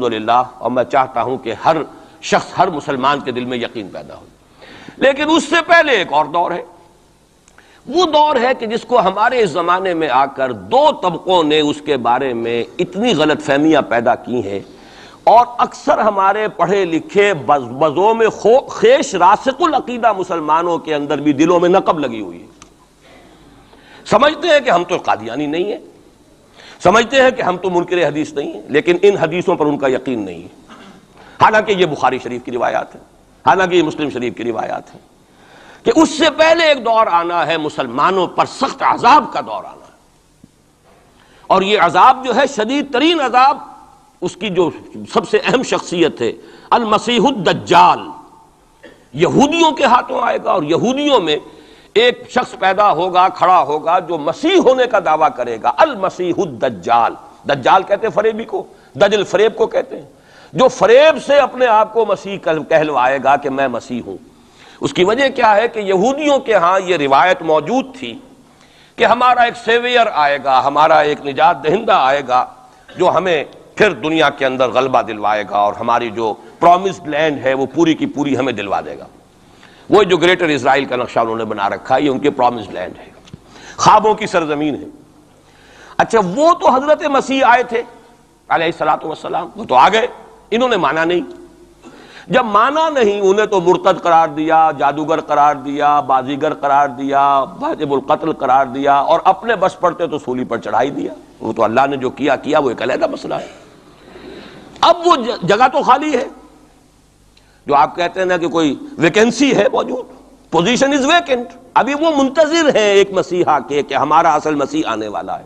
الحمدللہ، اور میں چاہتا ہوں کہ ہر شخص، ہر مسلمان کے دل میں یقین پیدا ہو۔ لیکن اس سے پہلے ایک اور دور ہے، وہ دور ہے کہ جس کو ہمارے اس زمانے میں آ کر دو طبقوں نے اس کے بارے میں اتنی غلط فہمیاں پیدا کی ہیں، اور اکثر ہمارے پڑھے لکھے بزوم خیش راسخ العقیدہ مسلمانوں کے اندر بھی دلوں میں نقب لگی ہوئی ہے۔ سمجھتے ہیں کہ ہم تو قادیانی نہیں ہیں، سمجھتے ہیں کہ ہم تو منکر حدیث نہیں ہیں، لیکن ان حدیثوں پر ان کا یقین نہیں ہے، حالانکہ یہ بخاری شریف کی روایات ہیں، حالانکہ یہ مسلم شریف کی روایات ہیں کہ اس سے پہلے ایک دور آنا ہے، مسلمانوں پر سخت عذاب کا دور آنا ہے، اور یہ عذاب جو ہے شدید ترین عذاب، اس کی جو سب سے اہم شخصیت ہے المسیح الدجال، یہودیوں کے ہاتھوں آئے گا، اور یہودیوں میں ایک شخص پیدا ہوگا، کھڑا ہوگا، جو مسیح ہونے کا دعویٰ کرے گا، المسیح الدجال۔ دجال کہتے ہیں فریبی کو، دجل فریب کو کہتے ہیں، جو فریب سے اپنے آپ کو مسیح کہلوائے گا کہ میں مسیح ہوں۔ اس کی وجہ کیا ہے کہ یہودیوں کے ہاں یہ روایت موجود تھی کہ ہمارا ایک سیویئر آئے گا، ہمارا ایک نجات دہندہ آئے گا، جو ہمیں پھر دنیا کے اندر غلبہ دلوائے گا، اور ہماری جو پرومسڈ لینڈ ہے وہ پوری کی پوری ہمیں دلوا دے گا۔ وہ جو گریٹر اسرائیل کا نقشہ انہوں نے بنا رکھا ہے، یہ ان کے پرومسڈ لینڈ ہے، خوابوں کی سرزمین ہے۔ اچھا، وہ تو حضرت مسیح آئے تھے علیہ الصلوۃ والسلام، وہ تو آ گئے، انہوں نے مانا نہیں۔ جب مانا نہیں، انہیں تو مرتد قرار دیا، جادوگر قرار دیا، بازیگر قرار دیا، واجب القتل قرار دیا، اور اپنے بس پڑتے تو سولی پر چڑھائی دیا۔ وہ تو اللہ نے جو کیا وہ ایک علیحدہ مسئلہ ہے۔ اب وہ جگہ تو خالی ہے، جو آپ کہتے ہیں نا کہ کوئی ویکینسی ہے موجود، پوزیشن از ویکنٹ، ابھی وہ منتظر ہیں ایک مسیحا کے کہ ہمارا اصل مسیح آنے والا ہے۔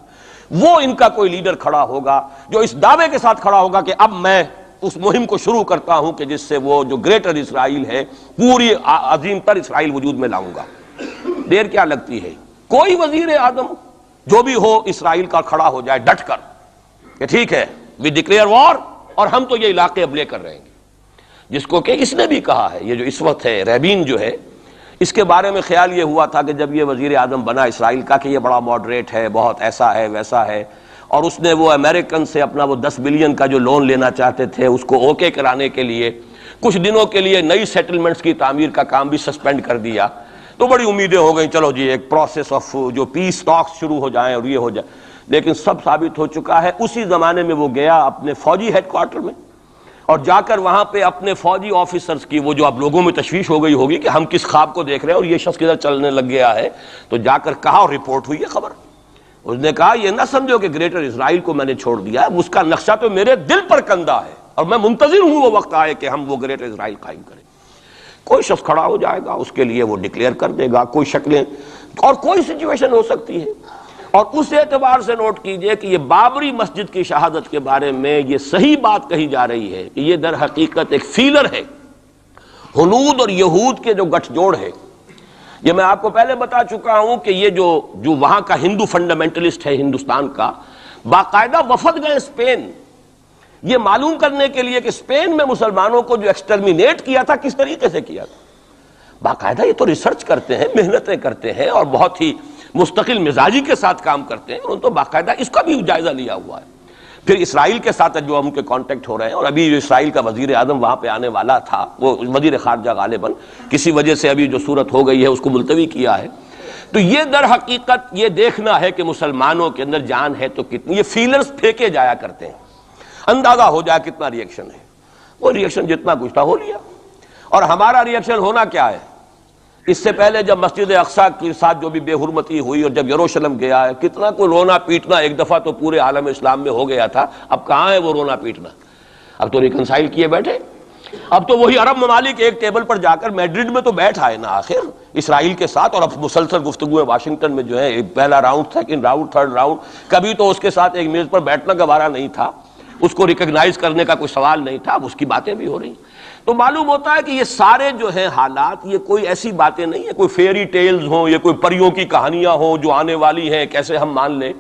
وہ ان کا کوئی لیڈر کھڑا ہوگا جو اس دعوے کے ساتھ کھڑا ہوگا کہ اب میں اس مہم کو شروع کرتا ہوں کہ جس سے وہ جو گریٹر اسرائیل ہے، پوری عظیم تر اسرائیل وجود میں لاؤں گا۔ دیر کیا لگتی ہے، کوئی وزیر اعظم جو بھی ہو اسرائیل کا کھڑا ہو جائے ڈٹ کر کہ ٹھیک ہے، وی ڈکلیئر وار، اور ہم تو یہ علاقے اب لے کر رہیں گے۔ جس کو کہ اس نے بھی کہا ہے، یہ جو اس وقت ہے ریبین جو ہے، اس کے بارے میں خیال یہ ہوا تھا کہ جب یہ وزیر اعظم بنا اسرائیل کا کہ یہ بڑا ماڈریٹ ہے، بہت ایسا ہے ویسا ہے، اور اس نے وہ امریکن سے اپنا وہ 10 بلین کا جو لون لینا چاہتے تھے اس کو اوکے کرانے کے لیے کچھ دنوں کے لیے نئی سیٹلمنٹس کی تعمیر کا کام بھی سسپینڈ کر دیا، تو بڑی امیدیں ہو گئیں، چلو جی ایک پروسیس آف جو پیس ٹاکس شروع ہو جائیں اور یہ ہو جائے۔ لیکن سب ثابت ہو چکا ہے۔ اسی زمانے میں وہ گیا اپنے فوجی ہیڈ کوارٹر میں، اور جا کر وہاں پہ اپنے فوجی آفیسرز کی وہ جو اب لوگوں میں تشویش ہو گئی ہوگی کہ ہم کس خواب کو دیکھ رہے ہیں اور یہ شخص کدھر چلنے لگ گیا ہے، تو جا کر کہا، اور رپورٹ ہوئی ہے خبر، اس نے کہا یہ نہ سمجھو کہ گریٹر اسرائیل کو میں نے چھوڑ دیا ہے، اس کا نقشہ تو میرے دل پر کندہ ہے، اور میں منتظر ہوں وہ وقت آئے کہ ہم وہ گریٹر اسرائیل قائم کریں۔ کوئی شخص کھڑا ہو جائے گا، اس کے لیے وہ ڈکلیئر کر دے گا، کوئی شکلیں اور کوئی سچویشن ہو سکتی ہے۔ اور اس اعتبار سے نوٹ کیجئے کہ یہ بابری مسجد کی شہادت کے بارے میں یہ صحیح بات کہی جا رہی ہے کہ یہ در حقیقت ایک فیلر ہے، ہنود اور یہود کے جو گٹھ جوڑ ہے۔ یہ میں آپ کو پہلے بتا چکا ہوں کہ یہ جو وہاں کا ہندو فنڈامنٹلسٹ ہے ہندوستان کا، باقاعدہ وفد گئے اسپین، یہ معلوم کرنے کے لیے کہ اسپین میں مسلمانوں کو جو ایکسٹرمینیٹ کیا تھا کس طریقے سے کیا تھا۔ باقاعدہ یہ تو ریسرچ کرتے ہیں، محنتیں کرتے ہیں، اور بہت ہی مستقل مزاجی کے ساتھ کام کرتے ہیں، انہوں نے تو باقاعدہ اس کا بھی جائزہ لیا ہوا ہے۔ پھر اسرائیل کے ساتھ جو ان کے کانٹیکٹ ہو رہے ہیں، اور ابھی جو اسرائیل کا وزیر اعظم وہاں پہ آنے والا تھا، وہ وزیر خارجہ غالباً کسی وجہ سے ابھی جو صورت ہو گئی ہے اس کو ملتوی کیا ہے، تو یہ در حقیقت یہ دیکھنا ہے کہ مسلمانوں کے اندر جان ہے تو کتنی۔ یہ فیلرز پھینکے جایا کرتے ہیں، اندازہ ہو جائے کتنا ریئیکشن ہے، وہ ریئیکشن جتنا کچھ تھا ہو لیا۔ اور ہمارا ریئیکشن ہونا کیا ہے؟ اس سے پہلے جب مسجد اقصیٰ کے ساتھ جو بھی بے حرمتی ہوئی اور جب یروشلم گیا ہے، کتنا کوئی رونا پیٹنا ایک دفعہ تو پورے عالم اسلام میں ہو گیا تھا، اب کہاں ہے وہ رونا پیٹنا؟ اب تو ریکنسائل کیے بیٹھے، اب تو وہی عرب ممالک ایک ٹیبل پر جا کر میڈرڈ میں تو بیٹھ آئے نا آخر اسرائیل کے ساتھ، اور اب مسلسل گفتگویں واشنگٹن میں جو ہے، پہلا round, second round, third round, کبھی تو اس کے ساتھ ایک میز پر بیٹھنا گوارا نہیں تھا، اس کو ریکگنائز کرنے کا کوئی سوال نہیں تھا، اب اس کی باتیں بھی ہو رہی ہیں۔ تو معلوم ہوتا ہے کہ یہ سارے جو ہیں حالات، یہ کوئی ایسی باتیں نہیں ہیں، کوئی فیری ٹیلز ہوں، یہ کوئی پریوں کی کہانیاں ہوں جو آنے والی ہیں کیسے ہم مان لیں۔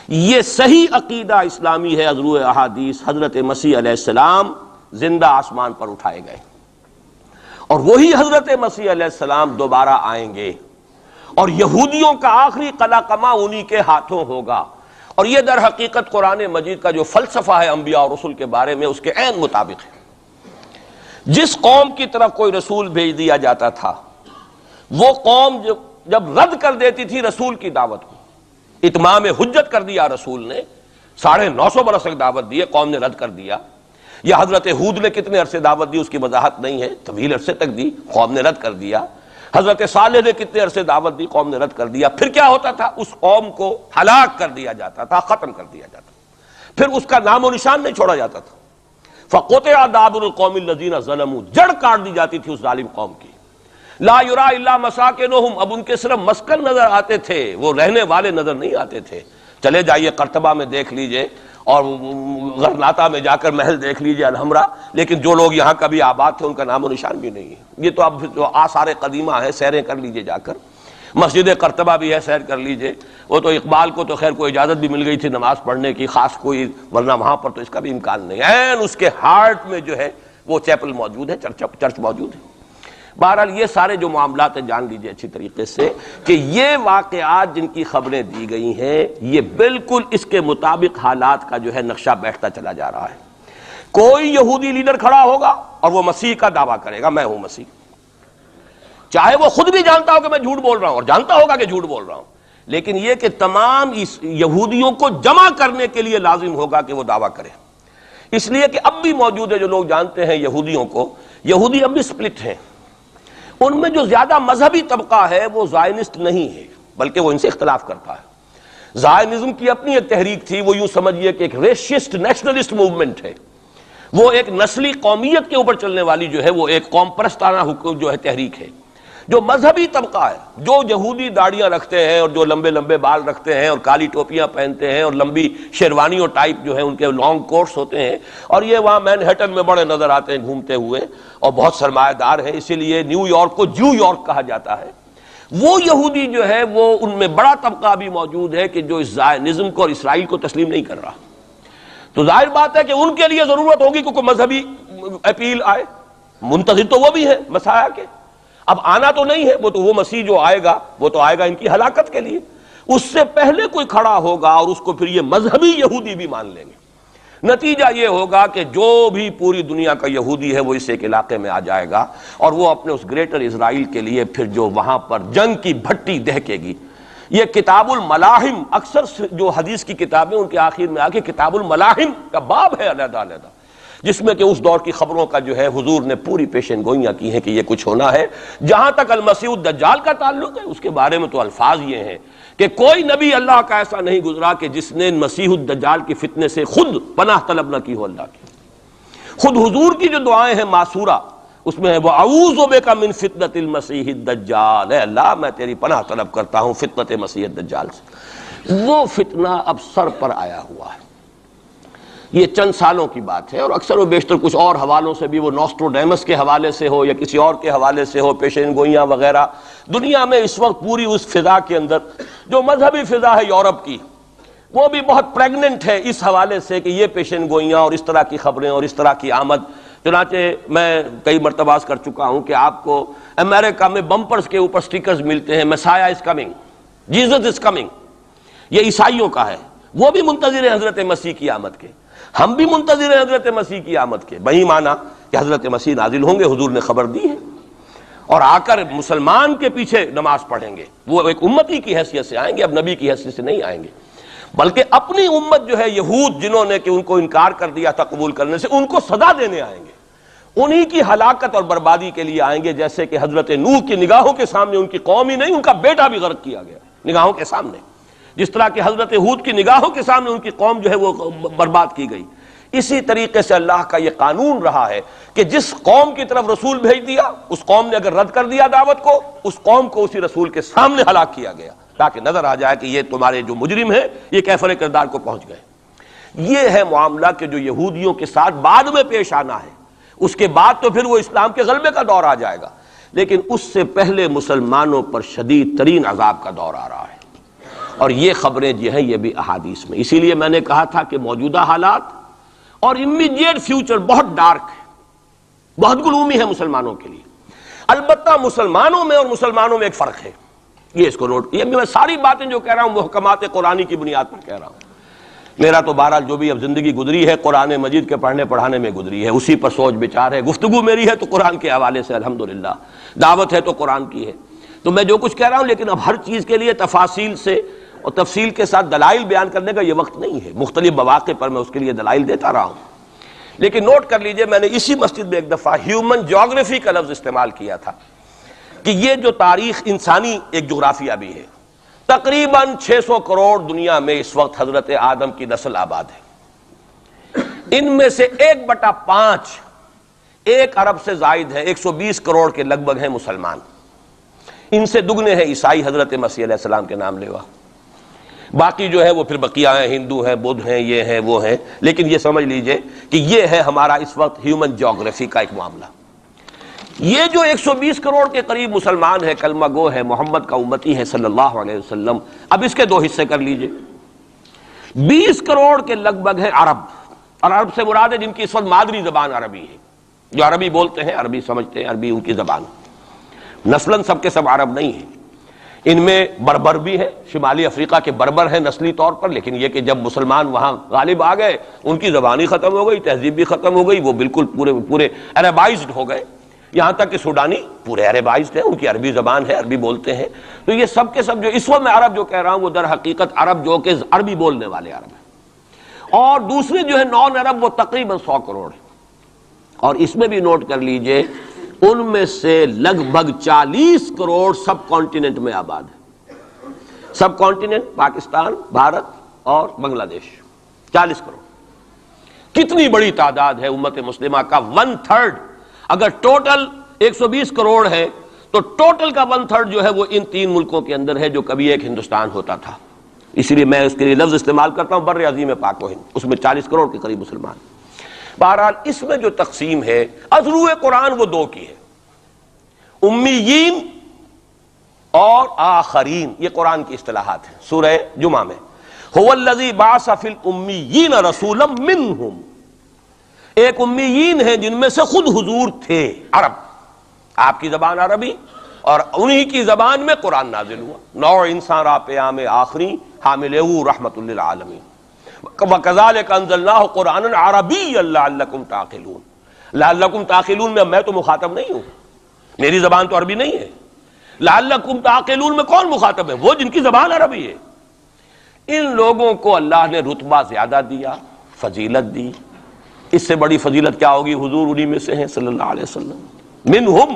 یہ صحیح عقیدہ اسلامی ہے، ازروع احادیث، حضرت مسیح علیہ السلام زندہ آسمان پر اٹھائے گئے، اور وہی حضرت مسیح علیہ السلام دوبارہ آئیں گے، اور یہودیوں کا آخری قلعہ انہی کے ہاتھوں ہوگا، اور یہ در حقیقت قرآن مجید کا جو فلسفہ ہے انبیاء اور رسول کے بارے میں، اس کے عین مطابق ہے۔ جس قوم کی طرف کوئی رسول بھیج دیا جاتا تھا، وہ قوم جب رد کر دیتی تھی رسول کی دعوت کو، اتمام حجت کر دیا رسول نے، 950 برس تک دعوت دی، قوم نے رد کر دیا، یا حضرت ہود نے کتنے عرصے دعوت دی اس کی وضاحت نہیں ہے، طویل عرصے تک دی، قوم نے رد کر دیا، حضرت صالح نے کتنے عرصے دعوت دی، قوم نے رد کر دیا، پھر کیا ہوتا تھا؟ اس قوم کو ہلاک کر دیا جاتا تھا، ختم کر دیا جاتا تھا، پھر اس کا نام و نشان نہیں چھوڑا جاتا تھا۔ فَقُطِعَ دَابِرُ الْقَوْمِ الَّذِينَ ظَلَمُوا، جڑ کاٹ دی جاتی تھی اس ظالم قوم کی۔ لا یرا الا مساکنہم، اب ان کے صرف مسکن نظر آتے تھے، وہ رہنے والے نظر نہیں آتے تھے۔ چلے جائیے قرطبہ میں دیکھ لیجئے اور غرناطہ میں جا کر محل دیکھ لیجئے الحمرا، لیکن جو لوگ یہاں کبھی آباد تھے ان کا نام و نشان بھی نہیں ہے۔ یہ تو اب جو آثار قدیمہ ہے، سیریں کر لیجئے جا کر، مسجد قرطبہ بھی ہے، سیر کر لیجئے۔ وہ تو اقبال کو تو خیر کوئی اجازت بھی مل گئی تھی نماز پڑھنے کی خاص کوئی، ورنہ وہاں پر تو اس کا بھی امکان نہیں ہے۔ اس کے ہارٹ میں جو ہے وہ چیپل موجود ہے، چرچ موجود ہے۔ بہرحال یہ سارے جو معاملات ہیں جان لیجئے اچھی طریقے سے کہ یہ واقعات جن کی خبریں دی گئی ہیں، یہ بالکل اس کے مطابق حالات کا جو ہے نقشہ بیٹھتا چلا جا رہا ہے۔ کوئی یہودی لیڈر کھڑا ہوگا اور وہ مسیح کا دعویٰ کرے گا، میں ہوں مسیح، چاہے وہ خود بھی جانتا ہو کہ میں جھوٹ بول رہا ہوں، اور جانتا ہوگا کہ جھوٹ بول رہا ہوں، لیکن یہ کہ تمام اس یہودیوں کو جمع کرنے کے لیے لازم ہوگا کہ وہ دعویٰ کرے۔ اس لیے کہ اب بھی موجود ہے، جو لوگ جانتے ہیں یہودیوں کو، یہودی اب بھی سپلٹ ہیں، ان میں جو زیادہ مذہبی طبقہ ہے وہ زائنسٹ نہیں ہے، بلکہ وہ ان سے اختلاف کرتا ہے۔ زائنزم کی اپنی ایک تحریک تھی، وہ یوں سمجھیے کہ ایک ریشسٹ نیشنلسٹ موومنٹ ہے، وہ ایک نسلی قومیت کے اوپر چلنے والی جو ہے وہ ایک قوم پرستانہ جو ہے تحریک ہے۔ جو مذہبی طبقہ ہے، جو یہودی داڑیاں رکھتے ہیں اور جو لمبے لمبے بال رکھتے ہیں اور کالی ٹوپیاں پہنتے ہیں اور لمبی شیروانیوں ٹائپ جو ہے ان کے لانگ کوٹس ہوتے ہیں، اور یہ وہاں مینہٹن میں بڑے نظر آتے ہیں گھومتے ہوئے، اور بہت سرمایہ دار ہیں، اسی لیے نیو یارک کو جو یارک کہا جاتا ہے۔ وہ یہودی جو ہے وہ ان میں بڑا طبقہ بھی موجود ہے کہ جو اس زائنزم کو اور اسرائیل کو تسلیم نہیں کر رہا۔ تو ظاہر بات ہے کہ ان کے لیے ضرورت ہوگی کہ کوئی مذہبی اپیل آئے، منتظر تو وہ بھی ہے مسیح کے، اب آنا تو نہیں ہے، وہ مسیح جو آئے گا وہ تو آئے گا ان کی ہلاکت کے لیے، اس سے پہلے کوئی کھڑا ہوگا اور اس کو پھر یہ مذہبی یہودی بھی مان لیں گے۔ نتیجہ یہ ہوگا کہ جو بھی پوری دنیا کا یہودی ہے وہ اس ایک علاقے میں آ جائے گا، اور وہ اپنے اس گریٹر اسرائیل کے لیے پھر جو وہاں پر جنگ کی بھٹی دہکے گی۔ یہ کتاب الملاحم، اکثر جو حدیث کی کتابیں ان کے آخر میں آ کے کتاب الملاحم کا باب ہے علیحدہ علیحدہ، جس میں کہ اس دور کی خبروں کا جو ہے حضور نے پوری پیشن گوئیاں کی ہیں کہ یہ کچھ ہونا ہے۔ جہاں تک المسیح الدجال کا تعلق ہے، اس کے بارے میں تو الفاظ یہ ہیں کہ کوئی نبی اللہ کا ایسا نہیں گزرا کہ جس نے مسیح الدجال کی فتنے سے خود پناہ طلب نہ کی ہو اللہ کی۔ خود حضور کی جو دعائیں ہیں معصورہ، اس میں ہے وَأَعُوذُ بِكَ مِن فِتْنَةِ الْمَسِيحِ الدَّجَّالِ، اے اللہ میں تیری پناہ طلب کرتا ہوں فتنت مسیح الدجال سے۔ وہ فتنہ اب سر پر آیا ہوا ہے، یہ چند سالوں کی بات ہے، اور اکثر و بیشتر کچھ اور حوالوں سے بھی، وہ نوسٹروڈیمس کے حوالے سے ہو یا کسی اور کے حوالے سے ہو، پیشین گوئیاں وغیرہ، دنیا میں اس وقت پوری اس فضا کے اندر جو مذہبی فضا ہے یورپ کی، وہ بھی بہت پریگننٹ ہے اس حوالے سے کہ یہ پیشین گوئیاں اور اس طرح کی خبریں اور اس طرح کی آمد۔ چنانچہ میں کئی مرتبہ کر چکا ہوں کہ آپ کو امریکہ میں بمپرز کے اوپر سٹیکرز ملتے ہیں، مسیح is coming, Jesus is coming, یہ عیسائیوں کا ہے، وہ بھی منتظر ہیں حضرت مسیح کی آمد کے، ہم بھی منتظر ہیں حضرت مسیح کی آمد کے۔ وہی مانا کہ حضرت مسیح نازل ہوں گے، حضور نے خبر دی ہے، اور آ کر مسلمان کے پیچھے نماز پڑھیں گے، وہ ایک امتی کی حیثیت سے آئیں گے، اب نبی کی حیثیت سے نہیں آئیں گے، بلکہ اپنی امت جو ہے یہود جنہوں نے کہ ان کو انکار کر دیا تھا قبول کرنے سے، ان کو سزا دینے آئیں گے، انہی کی ہلاکت اور بربادی کے لیے آئیں گے، جیسے کہ حضرت نوح کی نگاہوں کے سامنے ان کی قوم ہی نہیں، ان کا بیٹا بھی غرق کیا گیا نگاہوں کے سامنے، جس طرح کہ حضرت ہود کی نگاہوں کے سامنے ان کی قوم جو ہے وہ برباد کی گئی۔ اسی طریقے سے اللہ کا یہ قانون رہا ہے کہ جس قوم کی طرف رسول بھیج دیا، اس قوم نے اگر رد کر دیا دعوت کو، اس قوم کو اسی رسول کے سامنے ہلاک کیا گیا، تاکہ نظر آ جائے کہ یہ تمہارے جو مجرم ہیں یہ کیفر کردار کو پہنچ گئے۔ یہ ہے معاملہ کہ جو یہودیوں کے ساتھ بعد میں پیش آنا ہے، اس کے بعد تو پھر وہ اسلام کے غلبے کا دور آ جائے گا، لیکن اس سے پہلے مسلمانوں پر شدید ترین عذاب کا دور آ رہا ہے، اور یہ خبریں جو ہیں یہ بھی احادیث میں۔ اسی لیے میں نے کہا تھا کہ موجودہ حالات اور امیڈیٹ فیوچر بہت ڈارک ہے، بہت گلومی ہے مسلمانوں کے لیے۔ البتہ مسلمانوں میں اور مسلمانوں میں ایک فرق ہے، یہ اس کو نوٹ، یہ میں ساری باتیں جو کہہ رہا ہوں محکمات قرآنی کی بنیاد پر کہہ رہا ہوں۔ میرا تو بہرحال جو بھی اب زندگی گزری ہے قرآن مجید کے پڑھنے پڑھانے میں گزری ہے، اسی پر سوچ بچار ہے، گفتگو میری ہے تو قرآن کے حوالے سے الحمدللہ، دعوت ہے تو قرآن کی ہے۔ تو میں جو کچھ کہہ رہا ہوں لیکن اب ہر چیز کے لیے تفاصیل سے اور تفصیل کے ساتھ دلائل بیان کرنے کا یہ وقت نہیں ہے، مختلف مواقع پر میں اس کے لیے دلائل دیتا رہا ہوں۔ لیکن نوٹ کر لیجئے، میں نے اسی مسجد میں ایک دفعہ ہیومن جیوگرافی کا لفظ استعمال کیا تھا کہ یہ جو تاریخ انسانی ایک جغرافیہ بھی ہے، تقریباً 600 کروڑ دنیا میں اس وقت حضرت آدم کی نسل آباد ہے، ان میں سے 1/5 1 ارب سے زائد ہے، 120 کروڑ کے لگ بھگ ہیں مسلمان، ان سے دگنے ہیں عیسائی حضرت مسیح علیہ السلام کے نام لیوا، باقی جو ہے وہ پھر بقیہ ہیں، ہندو ہیں، بدھ ہیں، یہ ہیں وہ ہیں، لیکن یہ سمجھ لیجئے کہ یہ ہے ہمارا اس وقت ہیومن جیوگرافی کا ایک معاملہ۔ یہ جو 120 کروڑ کے قریب مسلمان ہے، کلمہ گو ہے، محمد کا امتی ہے صلی اللہ علیہ وسلم، اب اس کے 2 حصے کر لیجئے۔ 20 کروڑ کے لگ بھگ ہے عرب، اور عرب سے مراد ہے جن کی اس وقت مادری زبان عربی ہے، جو عربی بولتے ہیں، عربی سمجھتے ہیں، عربی ان کی زبان، نسلاً سب کے سب عرب نہیں ہیں، ان میں بربر بھی ہیں، شمالی افریقہ کے بربر ہیں نسلی طور پر، لیکن یہ کہ جب مسلمان وہاں غالب آ گئے ان کی زبان ہی ختم ہو گئی، تہذیب بھی ختم ہو گئی، وہ بالکل پورے عربائزڈ ہو گئے، یہاں تک کہ سوڈانی پورے عربائزڈ ہیں، ان کی عربی زبان ہے، عربی بولتے ہیں۔ تو یہ سب کے سب جو اس وقت میں عرب جو کہہ رہا ہوں وہ در حقیقت عرب جو کہ عربی بولنے والے عرب ہیں، اور دوسرے جو ہے نان عرب وہ تقریباً 100 کروڑ ہیں، اور اس میں بھی نوٹ کر لیجئے ان میں سے لگ بھگ 40 کروڑ سب کانٹیننٹ میں آباد ہے، سب کانٹیننٹ پاکستان، بھارت اور بنگلہ دیش، 40 کروڑ، کتنی بڑی تعداد ہے امت مسلمہ کا 1/3۔ اگر ٹوٹل 120 کروڑ ہے تو ٹوٹل کا 1/3 جو ہے وہ ان 3 ملکوں کے اندر ہے جو کبھی ایک ہندوستان ہوتا تھا، اسی لیے میں اس کے لیے لفظ استعمال کرتا ہوں بر عظیم پاک و ہند، اس میں 40 کروڑ کے قریب مسلمان۔ بہرحال اس میں جو تقسیم ہے ازروع قرآن وہ 2 کی ہے، امیین اور آخرین، یہ قرآن کی اصطلاحات ہیں۔ سورہ جمعہ میں هو الذی بعث فی الامیین رسولا منہم، ایک امیین ہیں جن میں سے خود حضور تھے، عرب، آپ کی زبان عربی، اور انہی کی زبان میں قرآن نازل ہوا، نوع انسان را پیام آخری حامل رحمت للعالمین، وَكَذَلِكَ أَنزَلْنَاهُ قُرْآنًا عَرَبِيًّا لَعَلَّكُمْ تَعْقِلُونَ، لَعَلَّكُمْ تَعْقِلُونَ میں تو مخاطب نہیں ہوں، میری زبان تو عربی نہیں ہے، لَعَلَّكُمْ تَعْقِلُونَ میں کون مخاطب ہے؟ وہ جن کی زبان عربی ہے۔ ان لوگوں کو اللہ نے رتبہ زیادہ دیا، فضیلت دی، اس سے بڑی فضیلت کیا ہوگی؟ حضور انہی میں سے ہیں صلی اللہ علیہ وسلم، منہم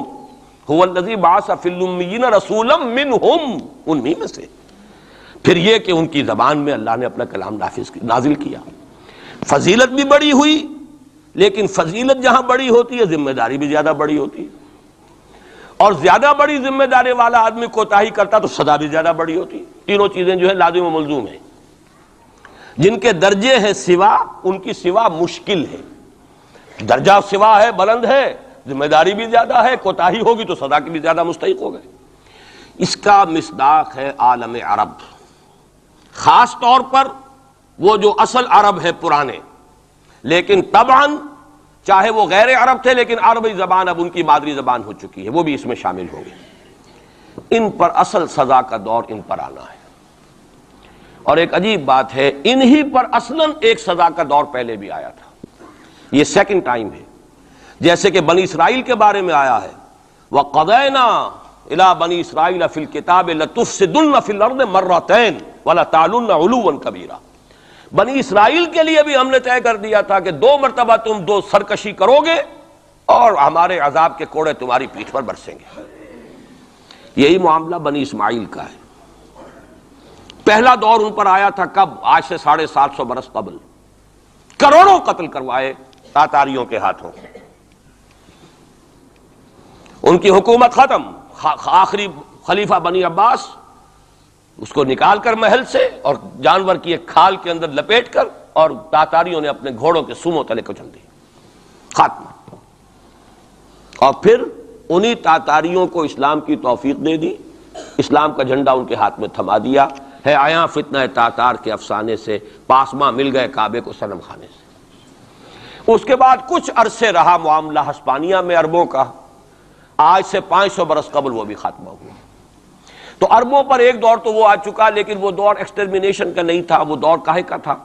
هو الذی بعث فی الامیین رسولا منہم، انہی میں سے۔ پھر یہ کہ ان کی زبان میں اللہ نے اپنا کلام نازل کیا، فضیلت بھی بڑی ہوئی، لیکن فضیلت جہاں بڑی ہوتی ہے ذمہ داری بھی زیادہ بڑی ہوتی ہے، اور زیادہ بڑی ذمہ داری والا آدمی کوتاہی کرتا تو سزا بھی زیادہ بڑی ہوتی ہے۔ تینوں چیزیں جو ہے لازم و ملزوم ہیں، جن کے درجے ہیں سوا، ان کی سوا مشکل ہے، درجہ سوا ہے، بلند ہے، ذمہ داری بھی زیادہ ہے، کوتاہی ہوگی تو سزا کی بھی زیادہ مستحق ہو گئے۔ اس کا مصداق ہے عالم عرب، خاص طور پر وہ جو اصل عرب ہے پرانے، لیکن طبعاً چاہے وہ غیر عرب تھے لیکن عربی زبان اب ان کی مادری زبان ہو چکی ہے، وہ بھی اس میں شامل ہو گئے۔ ان پر اصل سزا کا دور ان پر آنا ہے، اور ایک عجیب بات ہے، انہی پر اصلاً ایک سزا کا دور پہلے بھی آیا تھا، یہ سیکنڈ ٹائم ہے، جیسے کہ بنی اسرائیل کے بارے میں آیا ہے، وَقَضَيْنَا إِلَىٰ بَنِي إِسْرَائِيلَ فِي الْكِتَابِ لَتُفْسِدُنَّ فِي الْأَرْضِ مَرَّتَيْنِ وَلَتَعْلُنَّ عُلُوًّا كَبِيرًا، بنی اسرائیل کے لیے بھی ہم نے طے کر دیا تھا کہ 2 مرتبہ تم 2 سرکشی کرو گے اور ہمارے عذاب کے کوڑے تمہاری پیٹھ پر برسیں گے۔ یہی معاملہ بنی اسماعیل کا ہے۔ پہلا دور ان پر آیا تھا کب؟ آج سے 750 برس قبل، کروڑوں قتل کروائے تاتاریوں کے ہاتھوں، ان کی حکومت ختم، آخری خلیفہ بنی عباس اس کو نکال کر محل سے اور جانور کی ایک کھال کے اندر لپیٹ کر، اور تاتاریوں نے اپنے گھوڑوں کے سوموں تلے کچل دی، خاتمہ۔ اور پھر انہی تاتاریوں کو اسلام کی توفیق دے دی، اسلام کا جھنڈا ان کے ہاتھ میں تھما دیا ہے، آیا فتنہ تاتار کے افسانے سے پاسماں مل گئے کعبے کو صنم خانے سے۔ اس کے بعد کچھ عرصے رہا معاملہ ہسپانیہ میں عربوں کا، آج سے 500 برس قبل وہ بھی خاتمہ ہوا۔ تو عربوں پر ایک دور تو وہ آ چکا، لیکن وہ دور ایکسٹرمینیشن کا نہیں تھا، وہ دور کاہے کا تھا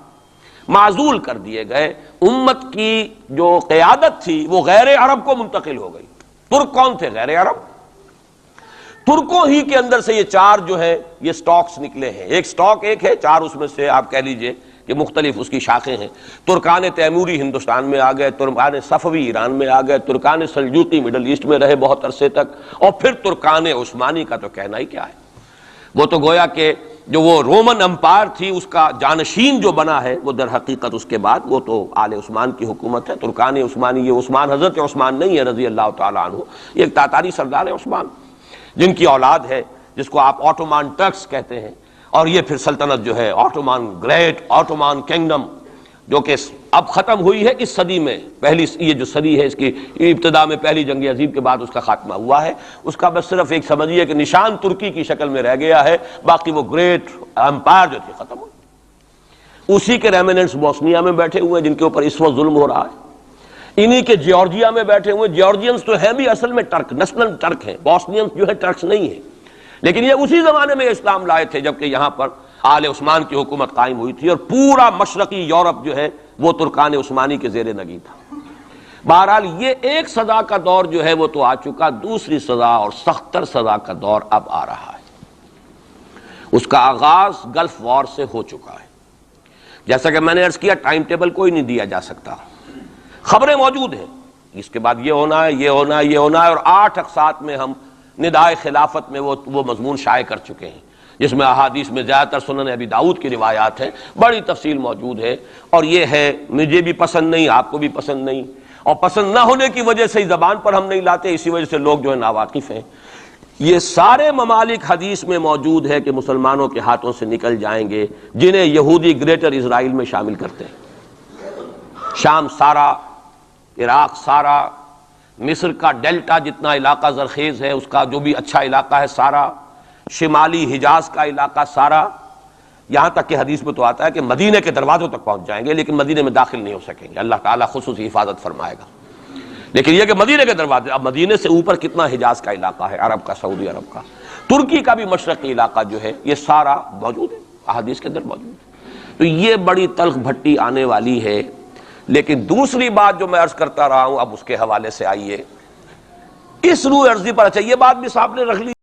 معزول کر دیے گئے، امت کی جو قیادت تھی وہ غیر عرب کو منتقل ہو گئی۔ ترک کون تھے؟ غیر عرب۔ ترکوں ہی کے اندر سے یہ چار جو ہے یہ سٹاکس نکلے ہیں، ایک سٹاک ایک ہے، چار اس میں سے آپ کہہ لیجئے کہ مختلف اس کی شاخیں ہیں۔ ترکان تیموری ہندوستان میں آ گئے، ترکان صفوی ایران میں آ گئے، ترکان سلجوقی مڈل ایسٹ میں رہے بہت عرصے تک، اور پھر ترکان عثمانی کا تو کہنا ہی کیا ہے۔ وہ تو گویا کہ جو وہ رومن امپائر تھی اس کا جانشین جو بنا ہے وہ در حقیقت اس کے بعد وہ تو آل عثمان کی حکومت ہے۔ ترکان عثمانی، یہ عثمان حضرت عثمان نہیں ہے رضی اللہ تعالیٰ عنہ، یہ ایک تاتاری سردار ہے عثمان جن کی اولاد ہے جس کو آپ آٹومان ٹرکس کہتے ہیں، اور یہ پھر سلطنت جو ہے آٹومان گریٹ آٹومان کنگڈم جو کہ اب ختم ہوئی ہے اس صدی میں، پہلی یہ جو صدی ہے اس کی ابتدا میں پہلی جنگ عظیم کے بعد اس کا خاتمہ ہوا ہے، اس کا بس صرف ایک سمجھیے کہ نشان ترکی کی شکل میں رہ گیا ہے، باقی وہ گریٹ امپائر جو تھی ختم ہوئی۔ اسی کے ریمیننٹس بوسنیا میں بیٹھے ہوئے ہیں جن کے اوپر اس وقت ظلم ہو رہا ہے، انہی کے جیورجیا میں بیٹھے ہوئے، جیورجینز تو ہیں بھی اصل میں ٹرک، نسلاً ٹرک ہیں، بوسنینز جو ہے ٹرکس نہیں ہیں، لیکن یہ اسی زمانے میں اسلام لائے تھے جبکہ یہاں پر آل عثمان کی حکومت قائم ہوئی تھی اور پورا مشرقی یورپ جو ہے وہ ترکان عثمانی کے زیر نگین تھا۔ بہرحال یہ ایک سزا کا دور جو ہے وہ تو آ چکا، دوسری سزا اور سختر سزا کا دور اب آ رہا ہے۔ اس کا آغاز گلف وار سے ہو چکا ہے۔ جیسا کہ میں نے عرض کیا ٹائم ٹیبل کوئی نہیں دیا جا سکتا، خبریں موجود ہیں اس کے بعد یہ ہونا ہے، یہ ہونا ہے، یہ ہونا ہے، اور 8 اقساط میں ہم ندائے خلافت میں وہ مضمون شائع کر چکے ہیں جس میں احادیث میں زیادہ تر سنن ابی داؤد کی روایات ہیں، بڑی تفصیل موجود ہے، اور یہ ہے مجھے بھی پسند نہیں، آپ کو بھی پسند نہیں، اور پسند نہ ہونے کی وجہ سے زبان پر ہم نہیں لاتے، اسی وجہ سے لوگ جو ہے ناواقف ہیں۔ یہ سارے ممالک حدیث میں موجود ہے کہ مسلمانوں کے ہاتھوں سے نکل جائیں گے جنہیں یہودی گریٹر اسرائیل میں شامل کرتے ہیں۔ شام سارا، عراق سارا، مصر کا ڈیلٹا جتنا علاقہ زرخیز ہے اس کا جو بھی اچھا علاقہ ہے سارا، شمالی حجاز کا علاقہ سارا، یہاں تک کہ حدیث میں تو آتا ہے کہ مدینے کے دروازوں تک پہنچ جائیں گے لیکن مدینے میں داخل نہیں ہو سکیں گے، اللہ تعالیٰ خصوصی حفاظت فرمائے گا۔ لیکن یہ کہ مدینے کے دروازے، اب مدینے سے اوپر کتنا حجاز کا علاقہ ہے، عرب کا، سعودی عرب کا، ترکی کا بھی مشرقی علاقہ جو ہے یہ سارا موجود ہے، احادیث کے اندر موجود ہے۔ تو یہ بڑی تلخ بھٹی آنے والی ہے۔ لیکن دوسری بات جو میں عرض کرتا رہا ہوں اب اس کے حوالے سے آئیے اس روح عرضی پر، اچھا یہ بات بھی صاحب نے رکھ لی